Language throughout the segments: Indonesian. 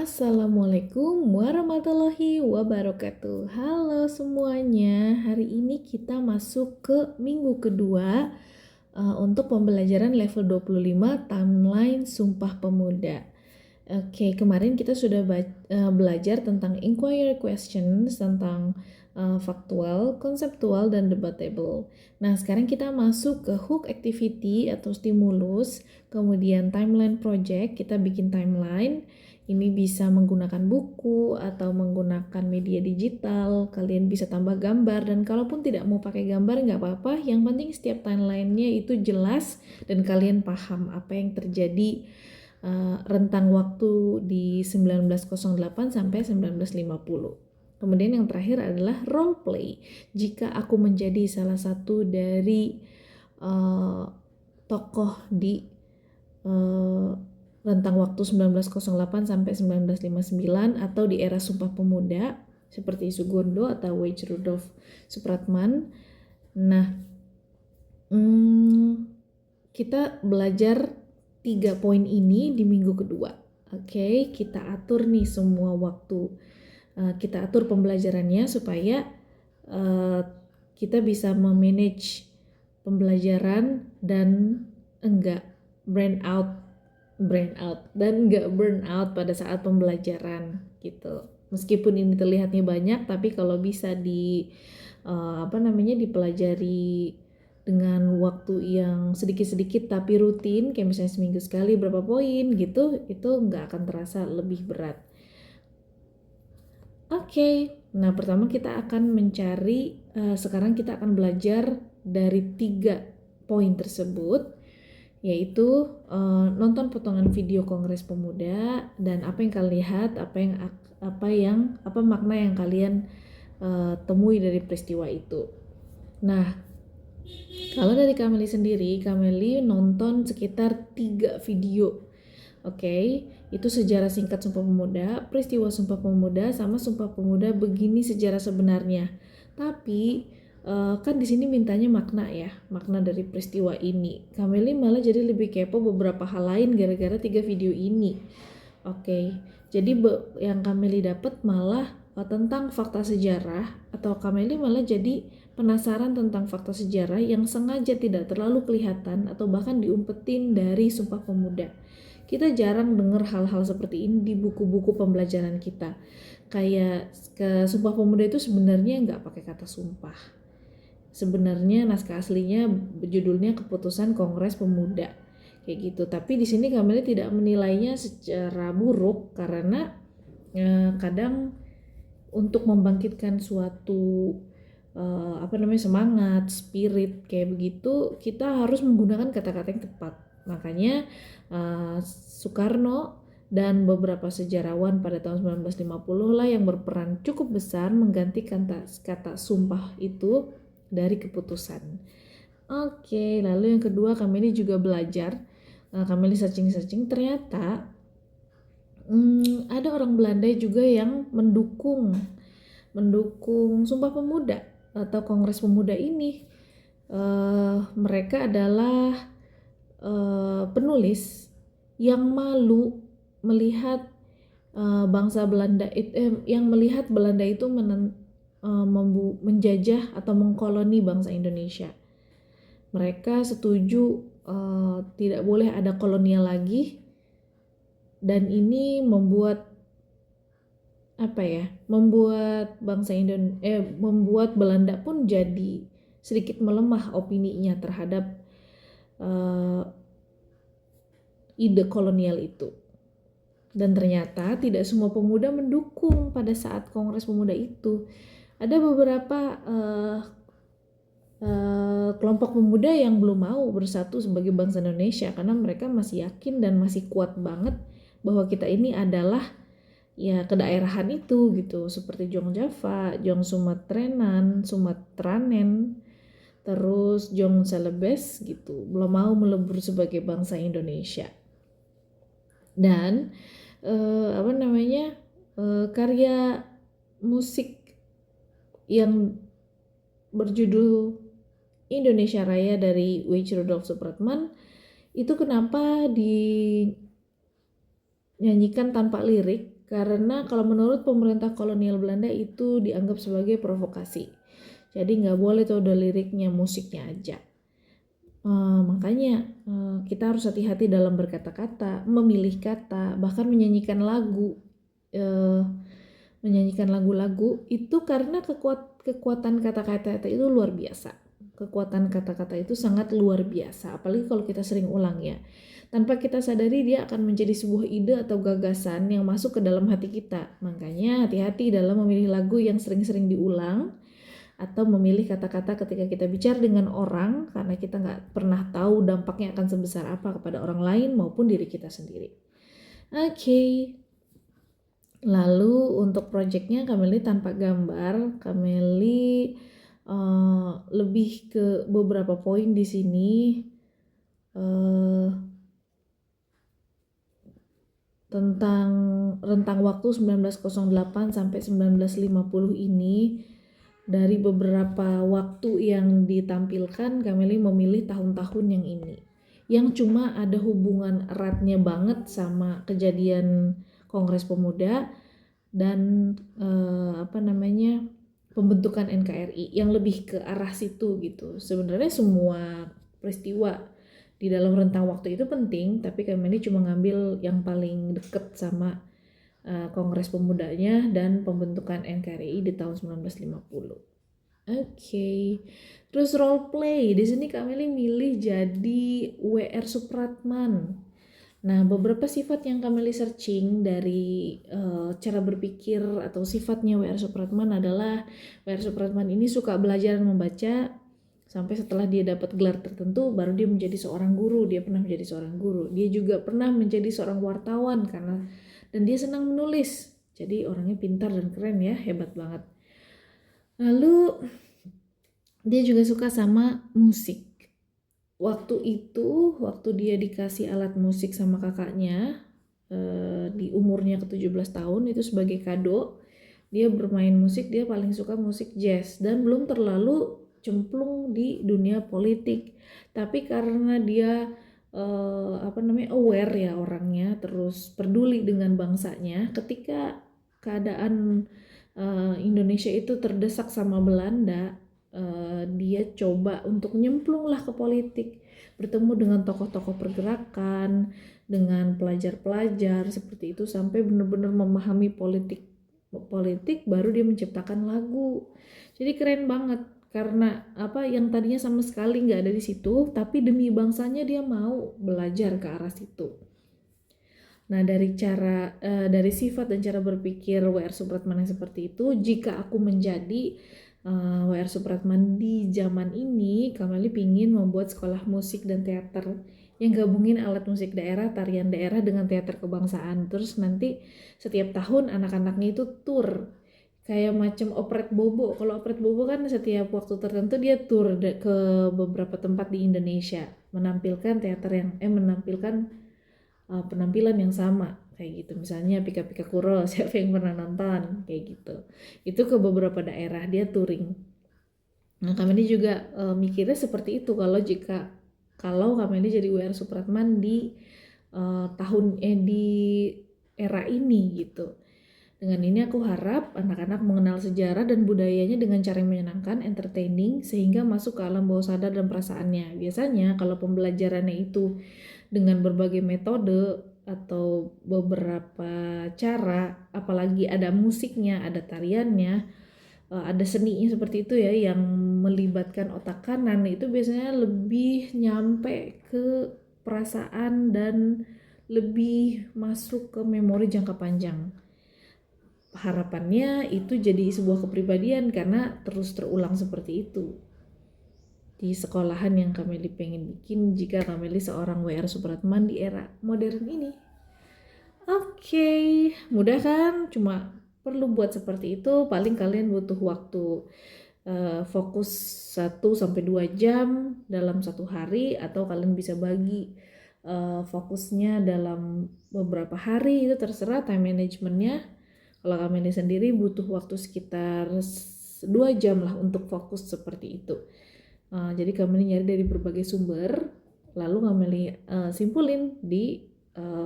Assalamualaikum warahmatullahi wabarakatuh. Halo semuanya, hari ini kita masuk ke minggu kedua untuk pembelajaran level 25 timeline Sumpah Pemuda. Oke, kemarin kita sudah belajar tentang inquiry questions, tentang faktual, konseptual, dan debatable. Nah, sekarang kita masuk ke hook activity atau stimulus, kemudian timeline project, kita bikin timeline. Ini bisa menggunakan buku atau menggunakan media digital, kalian bisa tambah gambar, dan kalaupun tidak mau pakai gambar nggak apa-apa, yang penting setiap timelinenya itu jelas dan kalian paham apa yang terjadi rentang waktu di 1908 sampai 1950. Kemudian yang terakhir adalah role play. Jika aku menjadi salah satu dari tokoh di rentang waktu 1908 sampai 1959 atau di era Sumpah Pemuda seperti Sugondo atau W.H. Rudolph Supratman. Nah, kita belajar 3 poin ini di minggu kedua. Oke, kita atur nih semua waktu. Kita atur pembelajarannya supaya kita bisa memanage pembelajaran dan enggak burn out dan enggak burn out pada saat pembelajaran gitu. Meskipun ini terlihatnya banyak, tapi kalau bisa dipelajari dengan waktu yang sedikit-sedikit tapi rutin, kayak misalnya seminggu sekali berapa poin gitu, itu nggak akan terasa lebih berat. Oke, nah pertama kita akan mencari, sekarang kita akan belajar dari 3 poin tersebut, yaitu nonton potongan video Kongres Pemuda dan apa yang kalian lihat, apa makna yang kalian temui dari peristiwa itu. Nah, kalau dari Kameli sendiri, Kameli nonton sekitar 3 video. Oke, itu sejarah singkat Sumpah Pemuda, peristiwa Sumpah Pemuda, sama Sumpah Pemuda begini sejarah sebenarnya. Tapi kan di sini mintanya makna ya, makna dari peristiwa ini. Kameli malah jadi lebih kepo beberapa hal lain gara-gara 3 video ini. Oke, jadi yang Kameli dapat malah tentang fakta sejarah, atau Kameli malah jadi penasaran tentang fakta sejarah yang sengaja tidak terlalu kelihatan atau bahkan diumpetin dari Sumpah Pemuda. Kita jarang dengar hal-hal seperti ini di buku-buku pembelajaran kita. Kayak ke Sumpah Pemuda itu sebenarnya nggak pakai kata sumpah. Sebenarnya naskah aslinya judulnya Keputusan Kongres Pemuda. Kayak gitu. Tapi di sini Kameli tidak menilainya secara buruk karena kadang untuk membangkitkan suatu semangat, spirit kayak begitu, kita harus menggunakan kata-kata yang tepat. Makanya Soekarno dan beberapa sejarawan pada tahun 1950 lah yang berperan cukup besar menggantikan kata sumpah itu dari keputusan. Oke, lalu yang kedua Kameli juga belajar, Kameli searching ternyata ada orang Belanda juga yang mendukung Sumpah Pemuda atau Kongres Pemuda ini. Mereka adalah penulis yang malu melihat bangsa Belanda yang melihat Belanda itu menjajah atau mengkoloni bangsa Indonesia. Mereka setuju tidak boleh ada kolonial lagi, dan ini membuat membuat Belanda pun jadi sedikit melemah opininya terhadap ide kolonial itu. Dan ternyata tidak semua pemuda mendukung pada saat Kongres Pemuda itu. Ada beberapa kelompok pemuda yang belum mau bersatu sebagai bangsa Indonesia karena mereka masih yakin dan masih kuat banget bahwa kita ini adalah ya kedaerahan itu gitu, seperti Jong Java, Jong Sumatranen, terus Jong Celebes gitu, belum mau melebur sebagai bangsa Indonesia. Dan karya musik yang berjudul Indonesia Raya dari W.H. Rudolph Supratman itu kenapa dinyanyikan tanpa lirik? Karena kalau menurut pemerintah kolonial Belanda itu dianggap sebagai provokasi. Jadi nggak boleh tuh ada liriknya, musiknya aja. Makanya kita harus hati-hati dalam berkata-kata, memilih kata, bahkan menyanyikan lagu. Menyanyikan lagu-lagu itu karena kekuatan kata-kata itu luar biasa. Kekuatan kata-kata itu sangat luar biasa, apalagi kalau kita sering ulang ya. Tanpa kita sadari dia akan menjadi sebuah ide atau gagasan yang masuk ke dalam hati kita. Makanya hati-hati dalam memilih lagu yang sering-sering diulang atau memilih kata-kata ketika kita bicara dengan orang, karena kita nggak pernah tahu dampaknya akan sebesar apa kepada orang lain maupun diri kita sendiri. Oke. Lalu untuk projectnya Kameli tanpa gambar, Kameli lebih ke beberapa poin di sini. Tentang rentang waktu 1908 sampai 1950 ini, dari beberapa waktu yang ditampilkan, Kameli memilih tahun-tahun yang ini, yang cuma ada hubungan eratnya banget sama kejadian Kongres Pemuda dan pembentukan NKRI, yang lebih ke arah situ gitu. Sebenarnya semua peristiwa di dalam rentang waktu itu penting, tapi kami ini cuma ngambil yang paling deket sama Kongres Pemudanya dan pembentukan NKRI di tahun 1950. Oke. Terus role play. Di sini Kameli milih jadi W.R. Supratman. Nah, beberapa sifat yang Kameli searching dari cara berpikir atau sifatnya W.R. Supratman adalah W.R. Supratman ini suka belajar dan membaca. Sampai setelah dia dapat gelar tertentu, baru dia menjadi seorang guru. Dia pernah menjadi seorang guru. Dia juga pernah menjadi seorang wartawan dan dia senang menulis. Jadi orangnya pintar dan keren ya, hebat banget. Lalu dia juga suka sama musik. Waktu dia dikasih alat musik sama kakaknya di umurnya ke-17 tahun, itu sebagai kado. Dia bermain musik, dia paling suka musik jazz dan belum terlalu cemplung di dunia politik. Tapi karena dia aware ya orangnya, terus peduli dengan bangsanya, ketika keadaan Indonesia itu terdesak sama Belanda, dia coba untuk nyemplung lah ke politik, bertemu dengan tokoh-tokoh pergerakan, dengan pelajar-pelajar seperti itu, sampai benar-benar memahami politik, baru dia menciptakan lagu. Jadi keren banget, karena yang tadinya sama sekali nggak ada di situ, tapi demi bangsanya dia mau belajar ke arah situ. Nah, dari sifat dan cara berpikir W.R. Supratman yang seperti itu, jika aku menjadi W.R. Supratman di zaman ini, Kameli pingin membuat sekolah musik dan teater yang gabungin alat musik daerah, tarian daerah dengan teater kebangsaan. Terus nanti setiap tahun anak-anaknya itu tur, kayak macam operet bobo. Kalau operet bobo kan setiap waktu tertentu dia tur ke beberapa tempat di Indonesia, menampilkan penampilan yang sama kayak gitu. Misalnya Pika Pika Kuro, siapa yang pernah nonton kayak gitu. Itu ke beberapa daerah dia touring. Nah, kami ini juga mikirnya seperti itu, kalau kami ini jadi W.R. Supratman di di era ini gitu. Dengan ini aku harap anak-anak mengenal sejarah dan budayanya dengan cara yang menyenangkan, entertaining, sehingga masuk ke alam bawah sadar dan perasaannya. Biasanya kalau pembelajarannya itu dengan berbagai metode atau beberapa cara, apalagi ada musiknya, ada tariannya, ada seninya seperti itu ya, yang melibatkan otak kanan, itu biasanya lebih nyampe ke perasaan dan lebih masuk ke memori jangka panjang. Harapannya itu jadi sebuah kepribadian karena terus terulang seperti itu di sekolahan yang Kameli pengen bikin jika Kameli seorang W.R. Supratman di era modern ini. Oke, mudah kan? Cuma perlu buat seperti itu, paling kalian butuh waktu fokus 1-2 jam dalam satu hari, atau kalian bisa bagi fokusnya dalam beberapa hari, itu terserah time managementnya. Kalau Kameli sendiri butuh waktu sekitar 2 jam lah untuk fokus seperti itu. Jadi Kameli nyari dari berbagai sumber, lalu Kameli simpulin di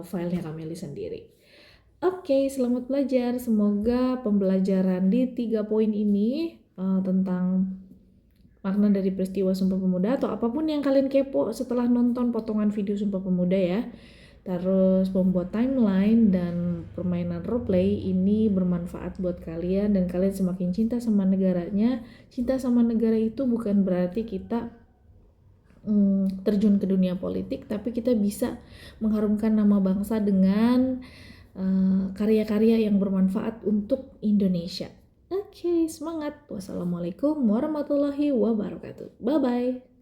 filenya Kameli sendiri. Oke, selamat belajar. Semoga pembelajaran di 3 poin ini tentang makna dari peristiwa Sumpah Pemuda atau apapun yang kalian kepo setelah nonton potongan video Sumpah Pemuda ya. Terus membuat timeline dan permainan roleplay ini bermanfaat buat kalian dan kalian semakin cinta sama negaranya. Cinta sama negara itu bukan berarti kita terjun ke dunia politik, tapi kita bisa mengharumkan nama bangsa dengan karya-karya yang bermanfaat untuk Indonesia. Oke, semangat. Wassalamualaikum warahmatullahi wabarakatuh. Bye-bye.